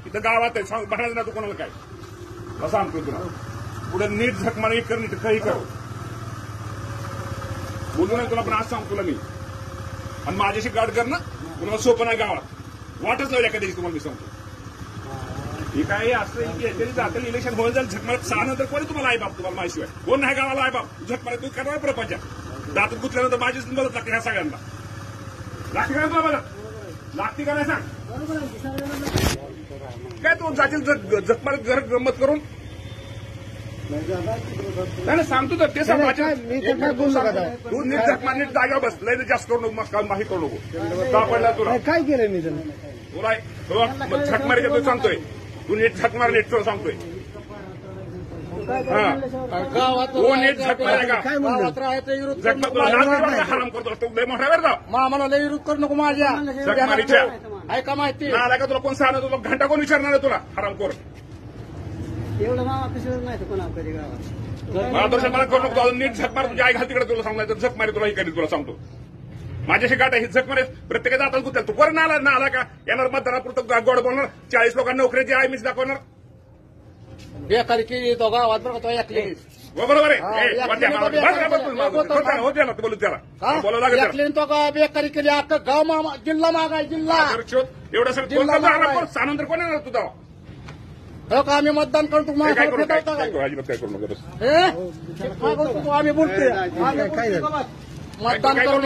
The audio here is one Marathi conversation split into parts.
इथं गावात आहे, सांग बघायला ना तू कोणाला काय असं सांगतो तुला. पुढे नीट झक मार, कर नीट काही कर बोलू नाही तुला, पण आज सांगतो तुला मी. आणि माझ्याशी गाठ कर ना, कुणाला सोपं नाही गावात, वाटच लावल्या कधी तुम्हाला मी सांगतो. हे काय असं की जातील इलेक्शन होऊन जाईल, झकमारत 6 नंतर कोणी तुम्हाला आई बाप, तुम्हाला माहिशिवाय कोण नाही गावाला आई बाप. झकमारत तू करणार प्रपंच, दात गुतल्यानंतर माझीच मदत लागते ह्या सगळ्यांना. लागते का तुला मदत, लागते का नाही सांग. काय तू जातील झकमारत घर गंमत करून, नाही सांगतो तर ते तू नीट झकमार, नीट जागा बस, लय जास्त करू नको, माही करू नको. का पडला तुला, काय केलं मी तुला झकमार तू सांगतोय, तू नीट झकमार नीट सांगतोय. हो नीट झकमार का हराम करतो लय मोठा वेळ जाऊ मला लय विरोध करू नको माझ्या झकमारीच्या. ऐका माहिती नाही का तुला कोण सांगणार, तुला घंटा कोण विचारणार आहे तुला हराम कर. एवढं मामा पिसवत नाही कोणा कधी गावात. मार्गदर्शन मला करू नको, नीट झकमार तुझ्या आई घाल तिकडे, तुला सांगणार तर झकमारी तुला इकडे तुला सांगतो. माझ्याशी गाठ आहे, झकमारे प्रत्येकाचा हातात गुत्या. तू बरं ना आला का येणार मतदानापुरतं गोड बोलणार, 40 लोकांना नोकरीची आहे मीच दाखवणार. बेकारी केली तो गावात बरं का तो ऐकली बरोबर आहे बोलू त्याला बोलावं लागेल. तो बेकारी केली, अख्खं गाव मामा जिल्हा मागाय जिल्हा एवढं सगळं सानंतर कोण येणार तुझा. हो का आम्ही मतदान करतो काय करू अजिबात काय करू नका, आम्ही बोलतोय मतदान काय करू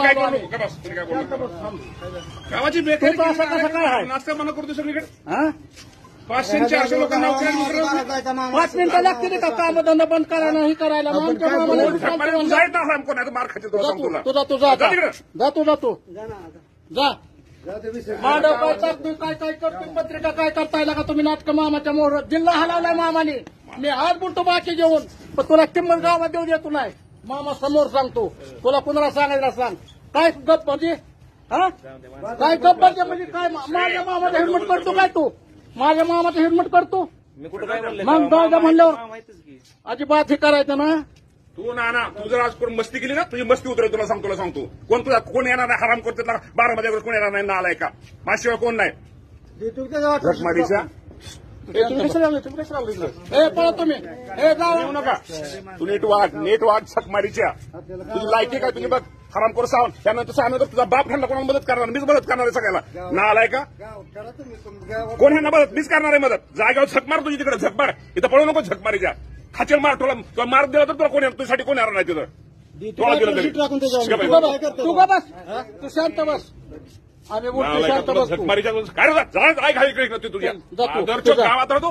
गावाची बेकारी नाश्ता मना करतो सगळीकडे. 500-400 लोकांना 5 मिनिटं लागतील का काम धंदा बंद करायला नाही करायला. मार खाते तुला सांगतो तुझा तुझा जा तू जातो जा माधव काय टाकतोय, काय करतोय, पत्रिका काय करता येईल का तुम्ही नाटक. मामाच्या मोहर जिल्हा हलवलाय मामाने, मी आज बोलतो बाकी जेवण, पण तुला किंमत गावात देऊ देतो नाही. मामा समोर सांगतो, तुला कुणाला सांगायला सांग. काय गप्प म्हणजे काय गप्प म्हणजे काय. माझ्या मामाचा हेल्मेट करतो काय तू, माझ्या मामाचं हेल्मेट करतो मग दादा म्हणल्यावर अजिबात हे करायचं ना. तू ना तू जर आज कोण मस्ती केली ना, तुझी मस्ती उतरेल तुला सांगतो. कोण तुला कोण येणार नाही हराम करतो 12 मध्ये कोण येणार नाही ना आलाय का, माझ्याशिवाय कोण नाही. झकमारीचा पळा तुम्ही येऊ नका, तू नीट वाट झकमारीच्या. तुझी लायकी काय तुझी बघ हराम करू सांग. त्यानंतर तुझा बाप ह्यांना कोणाला मदत करणार, मीच मदत करणार आहे सगळ्याला. ना आलाय का कोण ह्यांना मदत, मीच करणार आहे मदत. जागेवर झकमार तुझी तिकडे झकमार, इथं पळू नको झकमारीच्या. खाचेल मार तुला मार्ग दिला तर तुला कोण येणार, तुझ्यासाठी कोण येणार नाही तिथं. तू का बस, तू शांत बस. आम्ही बोलतो शांत बस. झकमारीच्या काय घाई इकडे तुझ्या गावात राहतो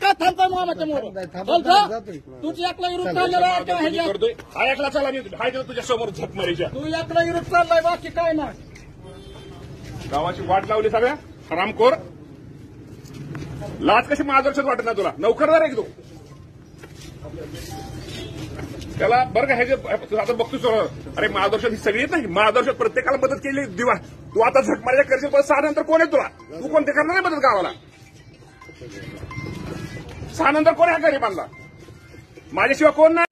का थांबता मामाच्या मोर तुझी एकला विरोध चाललेला करतोय. हा एकला चला मी हाय तुझ्या समोर झकमारीच्या. तू एकला विरोध चाललाय बाकी काय ना. गावाची वाट लावली सगळ्या हरामखोर. लाच कशी मार्गदर्शक वाटत नाही तुला, नोकरदार आहे तू. त्याला बरं का ह्याचे आता बघतोस, अरे मार्गदर्शक ही सगळी येत नाही. मार्गदर्शक प्रत्येकाला मदत केली दिवा. तू आता झकमारीच्या करशील, पण 6 नंतर कोण आहे तुला, तू कोणते करणार आहे मदत गावाला. 6 नंतर कोण आहे गरीबांना, माझ्याशिवाय कोण नाही.